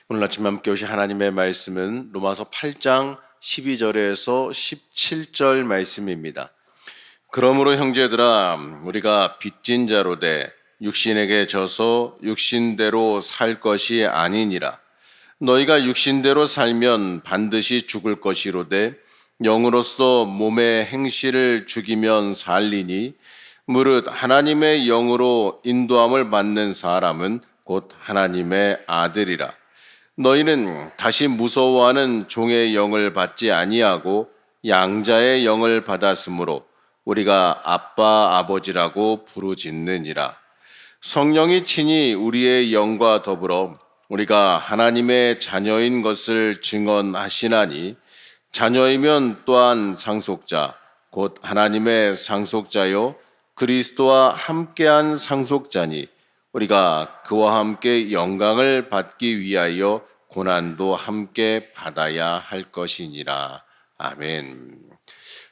오늘 아침 함께 오신 하나님의 말씀은 로마서 8장 12절에서 17절 말씀입니다. 그러므로 형제들아 우리가 빚진 자로 돼 육신에게 져서 육신대로 살 것이 아니니라. 너희가 육신대로 살면 반드시 죽을 것이로되 영으로서 몸의 행실을 죽이면 살리니 무릇 하나님의 영으로 인도함을 받는 사람은 곧 하나님의 아들이라. 너희는 다시 무서워하는 종의 영을 받지 아니하고 양자의 영을 받았으므로 우리가 아빠 아버지라고 부르짖느니라. 성령이 친히 우리의 영과 더불어 우리가 하나님의 자녀인 것을 증언하시나니 자녀이면 또한 상속자 곧 하나님의 상속자요 그리스도와 함께한 상속자니 우리가 그와 함께 영광을 받기 위하여 고난도 함께 받아야 할 것이니라. 아멘.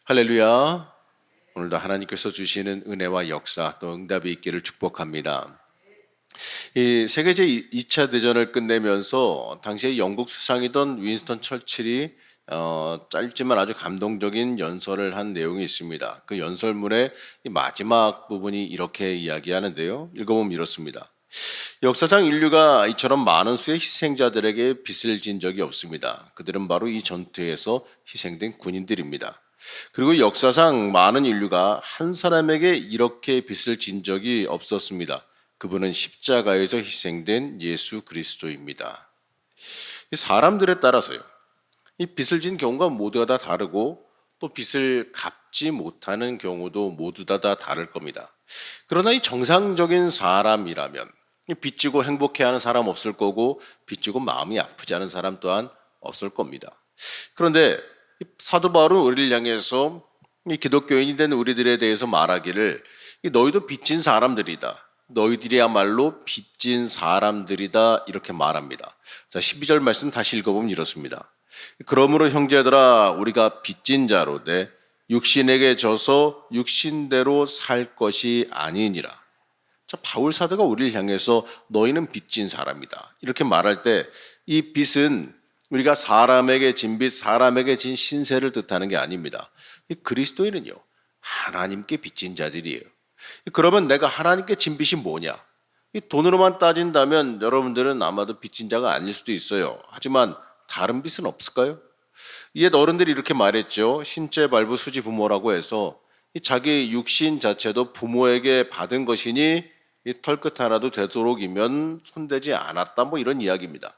할렐루야. 오늘도 하나님께서 주시는 은혜와 역사 또 응답이 있기를 축복합니다. 이 세계제 2차 대전을 끝내면서 당시에 영국 수상이던 윈스턴 처칠이 짧지만 아주 감동적인 연설을 한 내용이 있습니다. 그 연설문의 마지막 부분이 이렇게 이야기하는데요. 읽어보면 이렇습니다. 역사상 인류가 이처럼 많은 수의 희생자들에게 빚을 진 적이 없습니다. 그들은 바로 이 전투에서 희생된 군인들입니다. 그리고 역사상 많은 인류가 한 사람에게 이렇게 빚을 진 적이 없었습니다. 그분은 십자가에서 희생된 예수 그리스도입니다. 사람들에 따라서요. 이 빚을 진 경우가 모두가 다 다르고 또 빚을 갚지 못하는 경우도 모두 다 다를 겁니다. 그러나 이 정상적인 사람이라면 빚지고 행복해하는 사람 없을 거고 빚지고 마음이 아프지 않은 사람 또한 없을 겁니다. 그런데 사도 바울은 우리를 향해서 이 기독교인이 된 우리들에 대해서 말하기를 너희도 빚진 사람들이다. 너희들이야말로 빚진 사람들이다 이렇게 말합니다. 자, 12절 말씀 다시 읽어보면 이렇습니다. 그러므로 형제들아 우리가 빚진 자로 돼 육신에게 져서 육신대로 살 것이 아니니라. 자, 바울 사도가 우리를 향해서 너희는 빚진 사람이다 이렇게 말할 때 이 빚은 우리가 사람에게 진 빚, 사람에게 진 신세를 뜻하는 게 아닙니다. 이 그리스도인은요 하나님께 빚진 자들이에요. 그러면 내가 하나님께 진 빚이 뭐냐? 이 돈으로만 따진다면 여러분들은 아마도 빚진 자가 아닐 수도 있어요. 하지만 다른 빚은 없을까요? 옛 어른들이 이렇게 말했죠. 신체 발부 수지 부모라고 해서 자기 육신 자체도 부모에게 받은 것이니 이 털끝 하나도 되도록이면 손대지 않았다 뭐 이런 이야기입니다.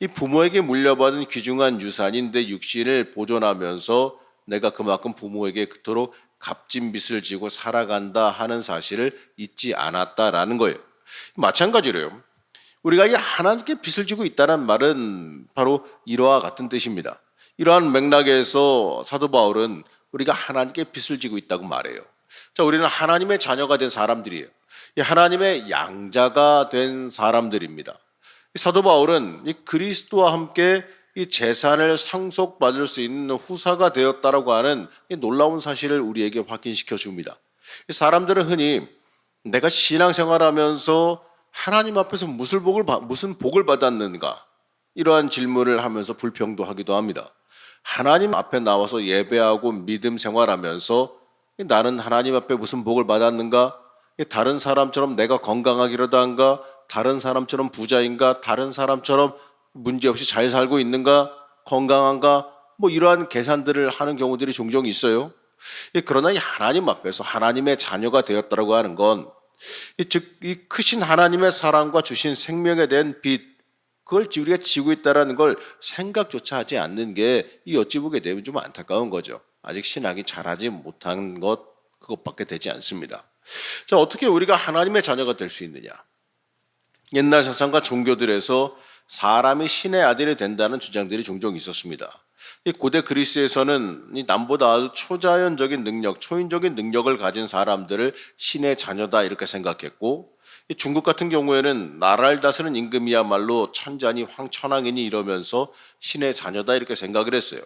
이 부모에게 물려받은 귀중한 유산인데 육신을 보존하면서 내가 그만큼 부모에게 그토록 값진 빚을 지고 살아간다 하는 사실을 잊지 않았다라는 거예요. 마찬가지로요. 우리가 이 하나님께 빚을 지고 있다는 말은 바로 이러와 같은 뜻입니다. 이러한 맥락에서 사도 바울은 우리가 하나님께 빚을 지고 있다고 말해요. 자, 우리는 하나님의 자녀가 된 사람들이에요. 이 하나님의 양자가 된 사람들입니다. 사도 바울은 이 그리스도와 함께 이 재산을 상속받을 수 있는 후사가 되었다라고 하는 이 놀라운 사실을 우리에게 확인시켜 줍니다. 사람들은 흔히 내가 신앙생활하면서 하나님 앞에서 무슨 복을 받았는가 이러한 질문을 하면서 불평도 하기도 합니다. 하나님 앞에 나와서 예배하고 믿음 생활하면서 나는 하나님 앞에 무슨 복을 받았는가? 다른 사람처럼 내가 건강하기라도 한가? 다른 사람처럼 부자인가? 다른 사람처럼 문제없이 잘 살고 있는가? 건강한가? 뭐 이러한 계산들을 하는 경우들이 종종 있어요. 그러나 이 하나님 앞에서 하나님의 자녀가 되었다고 하는 건 즉 이 크신 하나님의 사랑과 주신 생명에 대한 빚 그걸 우리가 지고 있다는 걸 생각조차 하지 않는 게 이 어찌 보게 되면 좀 안타까운 거죠. 아직 신앙이 자라지 못한 것 그것밖에 되지 않습니다. 자, 어떻게 우리가 하나님의 자녀가 될 수 있느냐? 옛날 사상과 종교들에서 사람이 신의 아들이 된다는 주장들이 종종 있었습니다. 이 고대 그리스에서는 이 남보다 아주 초자연적인 능력, 초인적인 능력을 가진 사람들을 신의 자녀다 이렇게 생각했고, 이 중국 같은 경우에는 나라를 다스리는 임금이야말로 천자니 황천왕이니 이러면서 신의 자녀다 이렇게 생각을 했어요.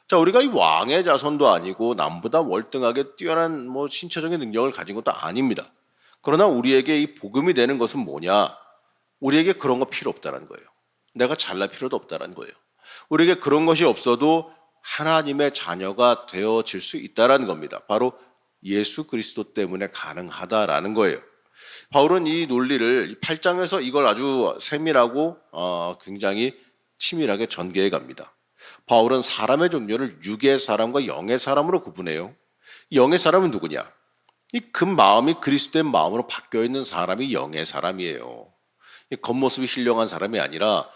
자, 우리가 이 왕의 자손도 아니고 남보다 월등하게 뛰어난 신체적인 능력을 가진 것도 아닙니다. 그러나 우리에게 이 복음이 되는 것은 뭐냐? 우리에게 그런 거 필요 없다는 거예요. 내가 잘날 필요도 없다는 거예요. 우리에게 그런 것이 없어도 하나님의 자녀가 되어질 수 있다는 겁니다. 바로 예수 그리스도 때문에 가능하다라는 거예요. 바울은 이 논리를 8장에서 이걸 아주 세밀하고 굉장히 치밀하게 전개해 갑니다. 바울은 사람의 종류를 육의 사람과 영의 사람으로 구분해요. 영의 사람은 누구냐? 이 그 마음이 그리스도의 마음으로 바뀌어 있는 사람이 영의 사람이에요. 이 겉모습이 신령한 사람이 아니라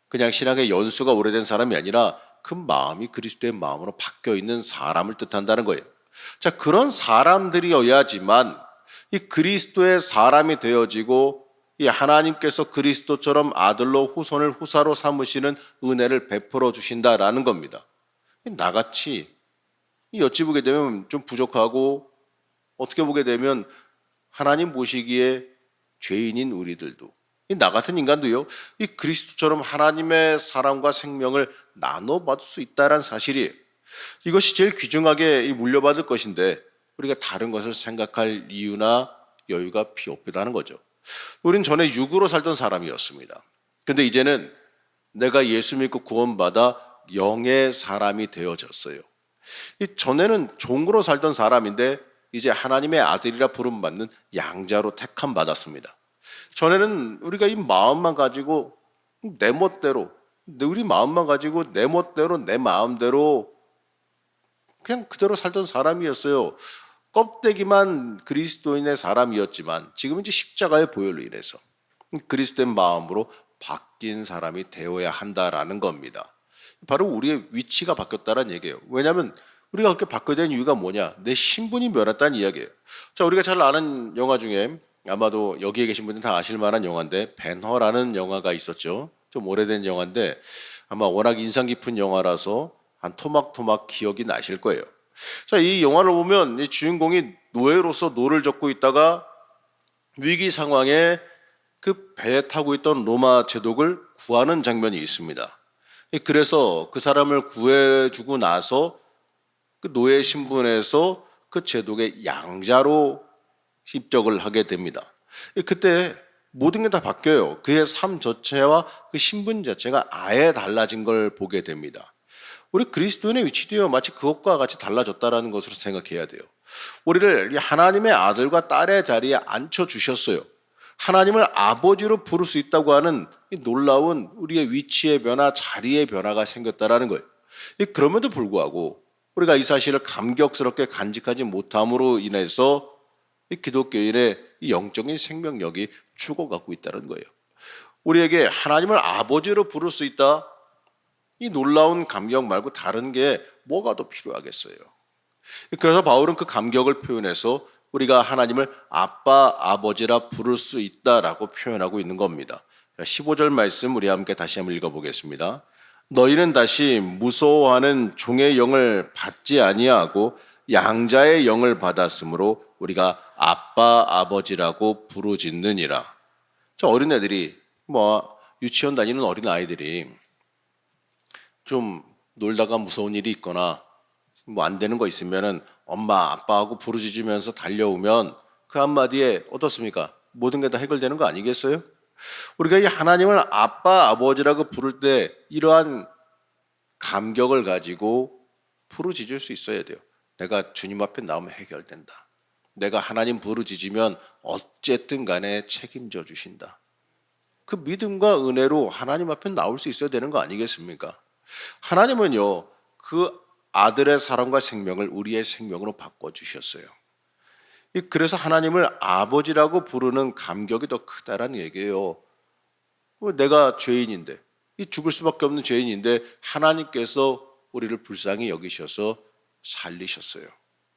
그냥 신앙의 연수가 오래된 사람이 아니라 그 마음이 그리스도의 마음으로 바뀌어 있는 사람을 뜻한다는 거예요. 자, 그런 사람들이어야지만 이 그리스도의 사람이 되어지고 이 하나님께서 그리스도처럼 아들로 후손을 후사로 삼으시는 은혜를 베풀어 주신다라는 겁니다. 나같이 어찌 보게 되면 좀 부족하고 어떻게 보게 되면 하나님 보시기에 죄인인 우리들도 나 같은 인간도요, 이 그리스도처럼 하나님의 사랑과 생명을 나눠받을 수 있다는 사실이에요. 이것이 제일 귀중하게 물려받을 것인데 우리가 다른 것을 생각할 이유나 여유가 필요 없다는 거죠. 우린 전에 육으로 살던 사람이었습니다. 근데 이제는 내가 예수 믿고 구원받아 영의 사람이 되어졌어요. 전에는 종으로 살던 사람인데 이제 하나님의 아들이라 부름받는 양자로 택함 받았습니다. 전에는 우리가 이 마음만 가지고 내 멋대로, 우리 마음만 가지고 내 멋대로 내 마음대로 그냥 그대로 살던 사람이었어요. 껍데기만 그리스도인의 사람이었지만 지금 이제 십자가의 보혈로 인해서 그리스도의 마음으로 바뀐 사람이 되어야 한다라는 겁니다. 바로 우리의 위치가 바뀌었다는 얘기예요. 왜냐하면 우리가 그렇게 바뀌어야 되는 이유가 뭐냐? 내 신분이 변했다는 이야기예요. 자, 우리가 잘 아는 영화 중에 아마도 여기에 계신 분들은 다 아실 만한 영화인데 벤허라는 영화가 있었죠. 좀 오래된 영화인데 아마 워낙 인상 깊은 영화라서 한 토막토막 기억이 나실 거예요. 자, 이 영화를 보면 이 주인공이 노예로서 노를 젓고 있다가 위기 상황에 그 배에 타고 있던 로마 제독을 구하는 장면이 있습니다. 그래서 그 사람을 구해주고 나서 그 노예 신분에서 그 제독의 양자로 입적을 하게 됩니다. 그때 모든 게 다 바뀌어요. 그의 삶 자체와 그 신분 자체가 아예 달라진 걸 보게 됩니다. 우리 그리스도인의 위치도요, 마치 그것과 같이 달라졌다는 것으로 생각해야 돼요. 우리를 하나님의 아들과 딸의 자리에 앉혀주셨어요. 하나님을 아버지로 부를 수 있다고 하는 이 놀라운 우리의 위치의 변화, 자리의 변화가 생겼다는 거예요. 그럼에도 불구하고 우리가 이 사실을 감격스럽게 간직하지 못함으로 인해서 이 기독교인의 이 영적인 생명력이 죽어가고 있다는 거예요. 우리에게 하나님을 아버지로 부를 수 있다, 이 놀라운 감격 말고 다른 게 뭐가 더 필요하겠어요. 그래서 바울은 그 감격을 표현해서 우리가 하나님을 아빠, 아버지라 부를 수 있다라고 표현하고 있는 겁니다. 15절 말씀 우리 함께 다시 한번 읽어보겠습니다. 너희는 다시 무서워하는 종의 영을 받지 아니하고 양자의 영을 받았으므로 우리가 아빠, 아버지라고 부르짖느니라. 저 어린애들이 유치원 다니는 어린아이들이 좀 놀다가 무서운 일이 있거나 안 되는 거 있으면은 엄마, 아빠하고 부르짖으면서 달려오면 그 한마디에 어떻습니까? 모든 게 다 해결되는 거 아니겠어요? 우리가 이 하나님을 아빠, 아버지라고 부를 때 이러한 감격을 가지고 부르짖을 수 있어야 돼요. 내가 주님 앞에 나오면 해결된다. 내가 하나님 부르짖으면 어쨌든 간에 책임져 주신다. 그 믿음과 은혜로 하나님 앞에 나올 수 있어야 되는 거 아니겠습니까? 하나님은요, 그 아들의 사랑과 생명을 우리의 생명으로 바꿔주셨어요. 그래서 하나님을 아버지라고 부르는 감격이 더 크다라는 얘기예요. 내가 죄인인데, 이 죽을 수밖에 없는 죄인인데 하나님께서 우리를 불쌍히 여기셔서 살리셨어요.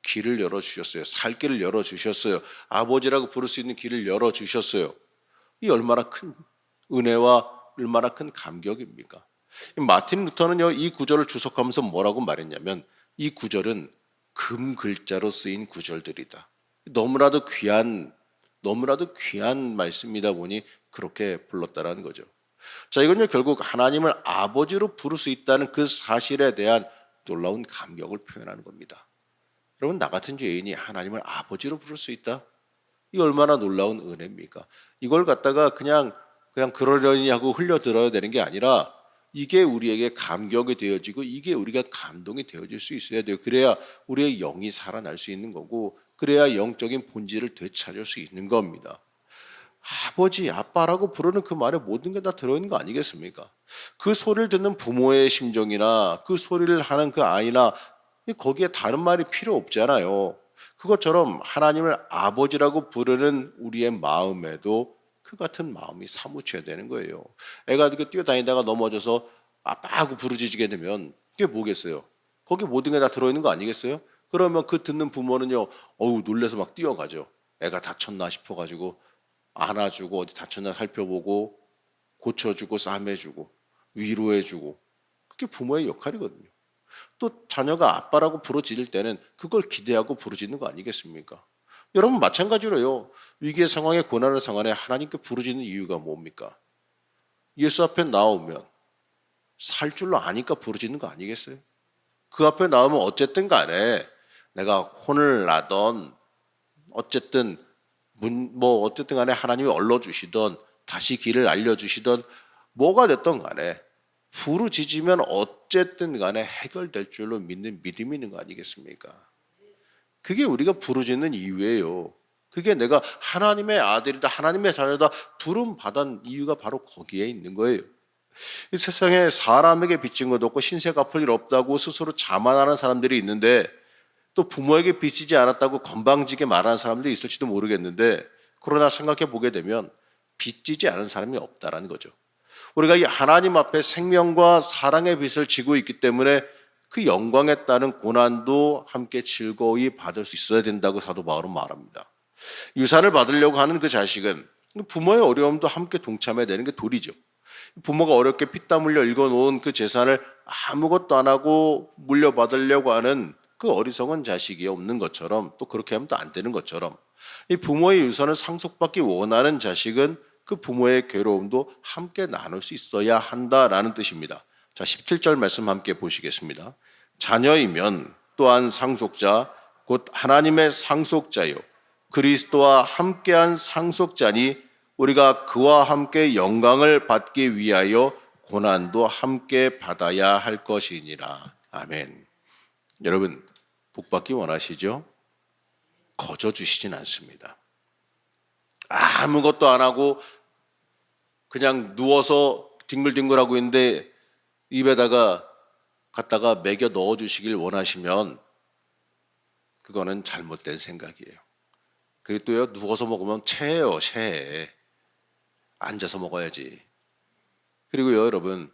길을 열어주셨어요. 살 길을 열어주셨어요. 아버지라고 부를 수 있는 길을 열어주셨어요. 이 얼마나 큰 은혜와 얼마나 큰 감격입니까? 마틴 루터는요, 이 구절을 주석하면서 뭐라고 말했냐면 이 구절은 금 글자로 쓰인 구절들이다. 너무나도 귀한 말씀이다 보니 그렇게 불렀다라는 거죠. 자, 이건요 결국 하나님을 아버지로 부를 수 있다는 그 사실에 대한 놀라운 감격을 표현하는 겁니다. 여러분, 나 같은 죄인이 하나님을 아버지로 부를 수 있다? 이 얼마나 놀라운 은혜입니까? 이걸 갖다가 그냥 그냥 그러려니 하고 흘려들어야 되는 게 아니라 이게 우리에게 감격이 되어지고 이게 우리가 감동이 되어질 수 있어야 돼요. 그래야 우리의 영이 살아날 수 있는 거고 그래야 영적인 본질을 되찾을 수 있는 겁니다. 아버지, 아빠라고 부르는 그 말에 모든 게 다 들어있는 거 아니겠습니까? 그 소리를 듣는 부모의 심정이나 그 소리를 하는 그 아이나 거기에 다른 말이 필요 없잖아요. 그것처럼 하나님을 아버지라고 부르는 우리의 마음에도 그 같은 마음이 사무쳐야 되는 거예요. 애가 이렇게 뛰어다니다가 넘어져서 아빠하고 부르짖게 되면 그게 뭐겠어요? 거기 모든 게 다 들어있는 거 아니겠어요? 그러면 그 듣는 부모는요, 어우, 놀래서 막 뛰어가죠. 애가 다쳤나 싶어가지고 안아주고 어디 다쳤나 살펴보고 고쳐주고 싸매주고 위로해주고 그게 부모의 역할이거든요. 또 자녀가 아빠라고 부르짖을 때는 그걸 기대하고 부르짖는 거 아니겠습니까? 여러분 마찬가지로요. 위기의 상황에 고난의 상황에 하나님께 부르짖는 이유가 뭡니까? 예수 앞에 나오면 살 줄로 아니까 부르짖는 거 아니겠어요? 그 앞에 나오면 어쨌든 간에 내가 혼을 나던 어쨌든 어쨌든 간에 하나님이 얼러주시던 다시 길을 알려주시던 뭐가 됐던 간에 부르짖으면 어쨌든 간에 해결될 줄로 믿는 믿음이 있는 거 아니겠습니까? 그게 우리가 부르짖는 이유예요. 그게 내가 하나님의 아들이다, 하나님의 자녀다 부름 받은 이유가 바로 거기에 있는 거예요. 이 세상에 사람에게 빚진 것도 없고 신세 갚을 일 없다고 스스로 자만하는 사람들이 있는데 또 부모에게 빚지지 않았다고 건방지게 말하는 사람도 있을지도 모르겠는데 그러나 생각해 보게 되면 빚지지 않은 사람이 없다라는 거죠. 우리가 이 하나님 앞에 생명과 사랑의 빚을 지고 있기 때문에 그 영광에 따른 고난도 함께 즐거이 받을 수 있어야 된다고 사도 바울은 말합니다. 유산을 받으려고 하는 그 자식은 부모의 어려움도 함께 동참해야 되는 게 도리죠. 부모가 어렵게 피땀 흘려 읽어놓은 그 재산을 아무것도 안 하고 물려받으려고 하는 그 어리석은 자식이 없는 것처럼 또 그렇게 하면 또 안 되는 것처럼 이 부모의 유산을 상속받기 원하는 자식은 그 부모의 괴로움도 함께 나눌 수 있어야 한다라는 뜻입니다. 자, 17절 말씀 함께 보시겠습니다. 자녀이면 또한 상속자 곧 하나님의 상속자요 그리스도와 함께한 상속자니 우리가 그와 함께 영광을 받기 위하여 고난도 함께 받아야 할 것이니라. 아멘. 여러분 복받기 원하시죠? 거저 주시진 않습니다. 아무것도 안 하고 그냥 누워서 뒹굴뒹굴하고 있는데 입에다가 갖다가 먹여 넣어 주시길 원하시면 그거는 잘못된 생각이에요. 그리고 또요, 누워서 먹으면 체해요, 체해. 앉아서 먹어야지. 그리고요, 여러분,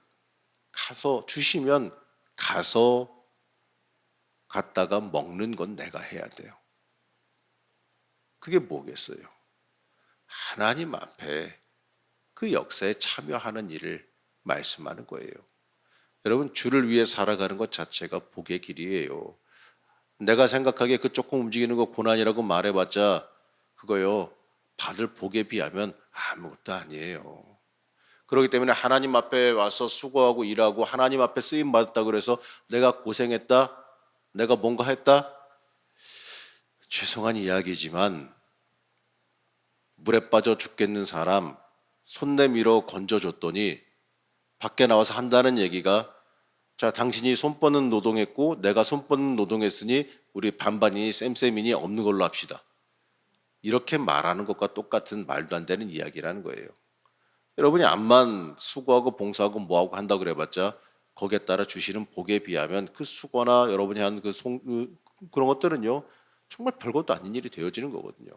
가서 주시면 가서 갖다가 먹는 건 내가 해야 돼요. 그게 뭐겠어요? 하나님 앞에 그 역사에 참여하는 일을 말씀하는 거예요. 여러분, 주를 위해 살아가는 것 자체가 복의 길이에요. 내가 생각하기에 그 조금 움직이는 거 고난이라고 말해봤자 그거요, 받을 복에 비하면 아무것도 아니에요. 그렇기 때문에 하나님 앞에 와서 수고하고 일하고 하나님 앞에 쓰임 받았다 그래서 내가 고생했다, 내가 뭔가 했다, 죄송한 이야기지만 물에 빠져 죽겠는 사람 손 내밀어 건져줬더니 밖에 나와서 한다는 얘기가 자, 당신이 손 뻗는 노동했고 내가 손 뻗는 노동했으니 우리 반반이니 쌤쌤이니 없는 걸로 합시다. 이렇게 말하는 것과 똑같은 말도 안 되는 이야기라는 거예요. 여러분이 암만 수고하고 봉사하고 뭐하고 한다고 그래봤자 거기에 따라 주시는 복에 비하면 그 수고나 여러분이 한 그런 것들은요 정말 별것도 아닌 일이 되어지는 거거든요.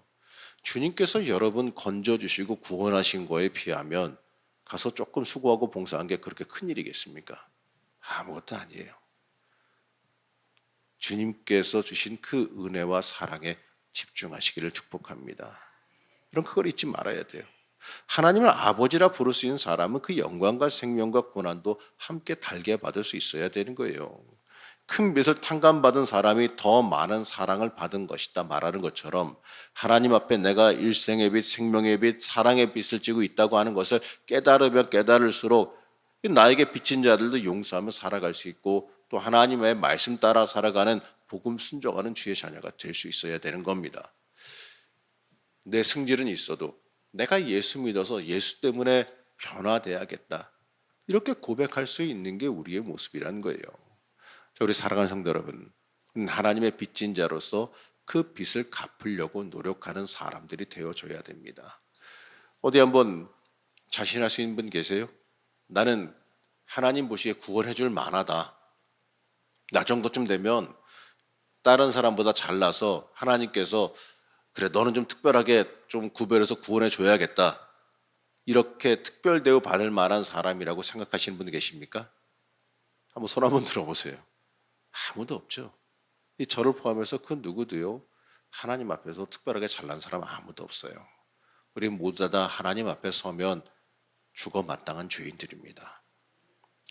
주님께서 여러분 건져주시고 구원하신 거에 비하면 가서 조금 수고하고 봉사한 게 그렇게 큰 일이겠습니까? 아무것도 아니에요. 주님께서 주신 그 은혜와 사랑에 집중하시기를 축복합니다. 여러분 그걸 잊지 말아야 돼요. 하나님을 아버지라 부를 수 있는 사람은 그 영광과 생명과 고난도 함께 달게 받을 수 있어야 되는 거예요. 큰 빚을 탕감받은 사람이 더 많은 사랑을 받은 것이다 말하는 것처럼 하나님 앞에 내가 일생의 빚, 생명의 빚, 사랑의 빚을 지고 있다고 하는 것을 깨달으면 깨달을수록 나에게 빚진 자들도 용서하며 살아갈 수 있고 또 하나님의 말씀 따라 살아가는 복음 순종하는 주의 자녀가 될 수 있어야 되는 겁니다. 내 승질은 있어도 내가 예수 믿어서 예수 때문에 변화돼야겠다. 이렇게 고백할 수 있는 게 우리의 모습이란 거예요. 자, 우리 사랑하는 성도 여러분, 하나님의 빚진 자로서 그 빚을 갚으려고 노력하는 사람들이 되어줘야 됩니다. 어디 한번 자신할 수 있는 분 계세요? 나는 하나님 보시기에 구원해 줄 만하다. 나 정도쯤 되면 다른 사람보다 잘나서 하나님께서 그래 너는 좀 특별하게 좀 구별해서 구원해 줘야겠다. 이렇게 특별 대우 받을 만한 사람이라고 생각하시는 분 계십니까? 한번 손 한번 들어보세요. 아무도 없죠. 이 저를 포함해서 그 누구도요. 하나님 앞에서 특별하게 잘난 사람 아무도 없어요. 우리 모두 다 하나님 앞에 서면 죽어 마땅한 죄인들입니다.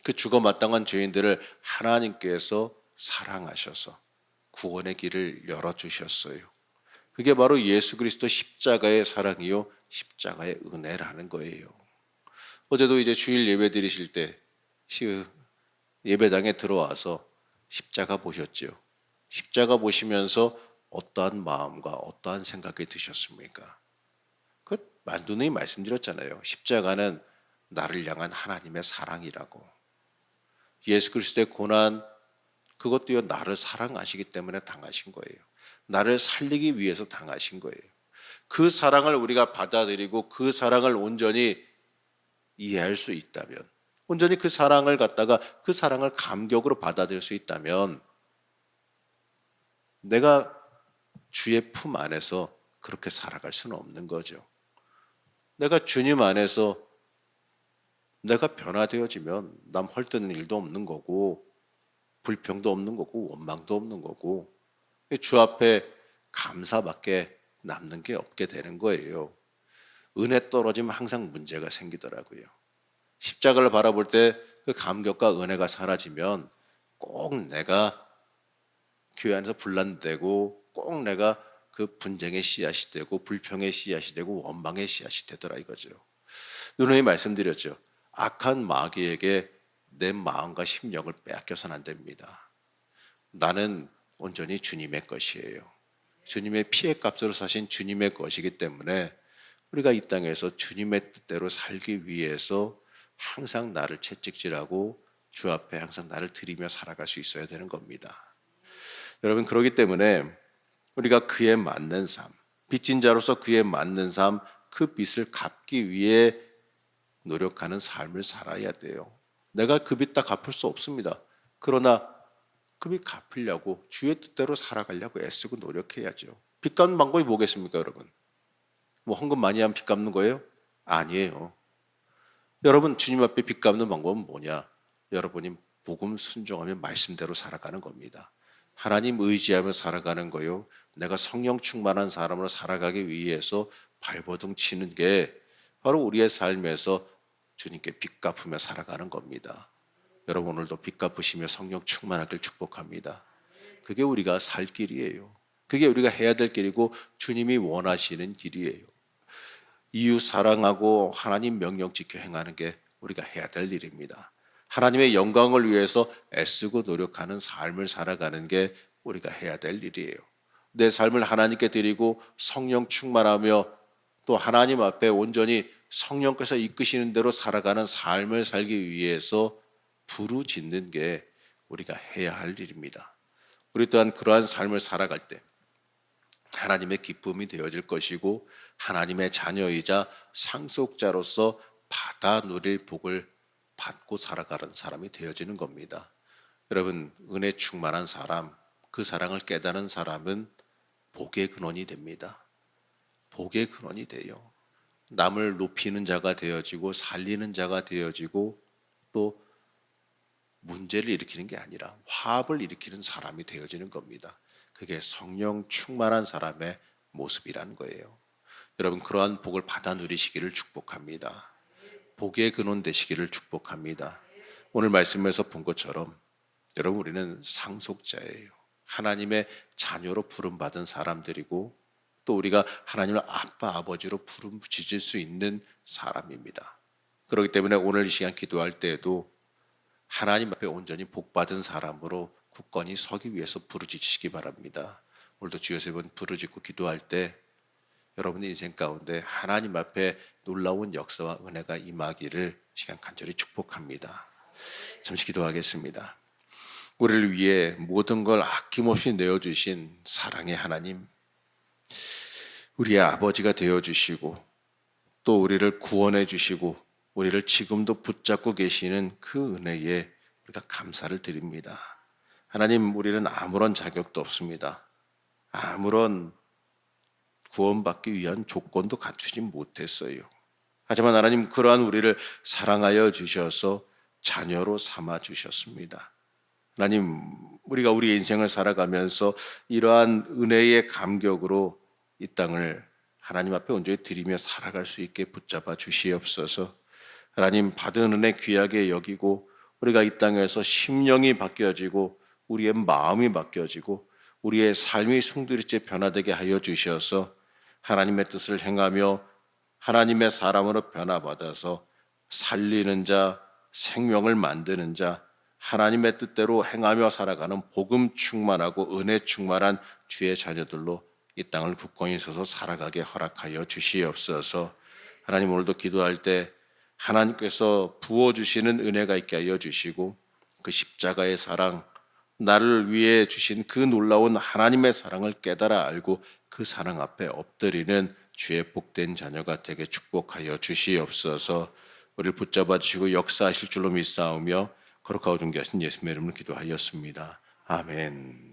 그 죽어 마땅한 죄인들을 하나님께서 사랑하셔서 구원의 길을 열어주셨어요. 그게 바로 예수 그리스도 십자가의 사랑이요 십자가의 은혜라는 거예요. 어제도 이제 주일 예배 드리실 때 예배당에 들어와서 십자가 보셨죠? 십자가 보시면서 어떠한 마음과 어떠한 생각이 드셨습니까? 그 만두님이 말씀드렸잖아요. 십자가는 나를 향한 하나님의 사랑이라고. 예수 그리스도의 고난 그것도요 나를 사랑하시기 때문에 당하신 거예요. 나를 살리기 위해서 당하신 거예요. 그 사랑을 우리가 받아들이고 그 사랑을 온전히 이해할 수 있다면, 온전히 그 사랑을 갖다가 그 사랑을 감격으로 받아들일 수 있다면 내가 주의 품 안에서 그렇게 살아갈 수는 없는 거죠. 내가 주님 안에서 내가 변화되어지면 남 헐뜯는 일도 없는 거고 불평도 없는 거고 원망도 없는 거고 주 앞에 감사밖에 남는 게 없게 되는 거예요. 은혜 떨어지면 항상 문제가 생기더라고요. 십자가를 바라볼 때 그 감격과 은혜가 사라지면 꼭 내가 교회 안에서 분란되고 꼭 내가 그 분쟁의 씨앗이 되고 불평의 씨앗이 되고 원망의 씨앗이 되더라 이거죠. 누누이 말씀드렸죠. 악한 마귀에게 내 마음과 심령을 빼앗겨서는 안 됩니다. 나는 온전히 주님의 것이에요. 주님의 피의 값으로 사신 주님의 것이기 때문에 우리가 이 땅에서 주님의 뜻대로 살기 위해서 항상 나를 채찍질하고 주 앞에 항상 나를 드리며 살아갈 수 있어야 되는 겁니다. 여러분 그렇기 때문에 우리가 그에 맞는 삶, 빚진 자로서 그에 맞는 삶, 그 빚을 갚기 위해 노력하는 삶을 살아야 돼요. 내가 그 빚 다 갚을 수 없습니다. 그러나 그 빚 갚으려고 주의 뜻대로 살아가려고 애쓰고 노력해야죠. 빚 갚는 방법이 뭐겠습니까, 여러분? 뭐 헌금 많이 하면 빚 갚는 거예요? 아니에요. 여러분 주님 앞에 빚 갚는 방법은 뭐냐? 여러분이 복음 순종하면 말씀대로 살아가는 겁니다. 하나님 의지하며 살아가는 거요. 내가 성령 충만한 사람으로 살아가기 위해서 발버둥 치는 게 바로 우리의 삶에서 주님께 빚 갚으며 살아가는 겁니다. 여러분 오늘도 빚 갚으시며 성령 충만하길 축복합니다. 그게 우리가 살 길이에요. 그게 우리가 해야 될 길이고 주님이 원하시는 길이에요. 이웃 사랑하고 하나님 명령 지켜 행하는 게 우리가 해야 될 일입니다. 하나님의 영광을 위해서 애쓰고 노력하는 삶을 살아가는 게 우리가 해야 될 일이에요. 내 삶을 하나님께 드리고 성령 충만하며 또 하나님 앞에 온전히 성령께서 이끄시는 대로 살아가는 삶을 살기 위해서 부르짖는 게 우리가 해야 할 일입니다. 우리 또한 그러한 삶을 살아갈 때 하나님의 기쁨이 되어질 것이고 하나님의 자녀이자 상속자로서 받아 누릴 복을 받고 살아가는 사람이 되어지는 겁니다. 여러분 은혜 충만한 사람, 그 사랑을 깨달은 사람은 복의 근원이 됩니다. 복의 근원이 돼요. 남을 높이는 자가 되어지고 살리는 자가 되어지고 또 문제를 일으키는 게 아니라 화합을 일으키는 사람이 되어지는 겁니다. 그게 성령 충만한 사람의 모습이라는 거예요. 여러분 그러한 복을 받아 누리시기를 축복합니다. 복의 근원 되시기를 축복합니다. 오늘 말씀에서 본 것처럼 여러분 우리는 상속자예요. 하나님의 자녀로 부름받은 사람들이고 또 우리가 하나님을 아빠 아버지로 부름짓을 수 있는 사람입니다. 그렇기 때문에 오늘 이 시간 기도할 때에도 하나님 앞에 온전히 복받은 사람으로 굳건히 서기 위해서 부르짖으시기 바랍니다. 오늘도 주여 세 번 부르짖고 기도할 때 여러분의 인생 가운데 하나님 앞에 놀라운 역사와 은혜가 임하기를 시간 간절히 축복합니다. 잠시 기도하겠습니다. 우리를 위해 모든 걸 아낌없이 내어주신 사랑의 하나님, 우리의 아버지가 되어주시고 또 우리를 구원해 주시고 우리를 지금도 붙잡고 계시는 그 은혜에 우리가 감사를 드립니다. 하나님, 우리는 아무런 자격도 없습니다. 아무런 구원받기 위한 조건도 갖추지 못했어요. 하지만 하나님, 그러한 우리를 사랑하여 주셔서 자녀로 삼아 주셨습니다. 하나님, 우리가 우리 인생을 살아가면서 이러한 은혜의 감격으로 이 땅을 하나님 앞에 온전히 드리며 살아갈 수 있게 붙잡아 주시옵소서. 하나님, 받은 은혜 귀하게 여기고 우리가 이 땅에서 심령이 바뀌어지고 우리의 마음이 바뀌어지고 우리의 삶이 숭두리째 변화되게 하여 주셔서 하나님의 뜻을 행하며 하나님의 사람으로 변화받아서 살리는 자, 생명을 만드는 자, 하나님의 뜻대로 행하며 살아가는 복음 충만하고 은혜 충만한 주의 자녀들로 이 땅을 굳건히 서서 살아가게 허락하여 주시옵소서. 하나님, 오늘도 기도할 때 하나님께서 부어주시는 은혜가 있게 하여 주시고 그 십자가의 사랑, 나를 위해 주신 그 놀라운 하나님의 사랑을 깨달아 알고 그 사랑 앞에 엎드리는 주의 복된 자녀가 되게 축복하여 주시옵소서. 우리를 붙잡아 주시고 역사하실 줄로 믿사오며 거룩하고 존귀하신 예수님의 이름으로 기도하였습니다. 아멘.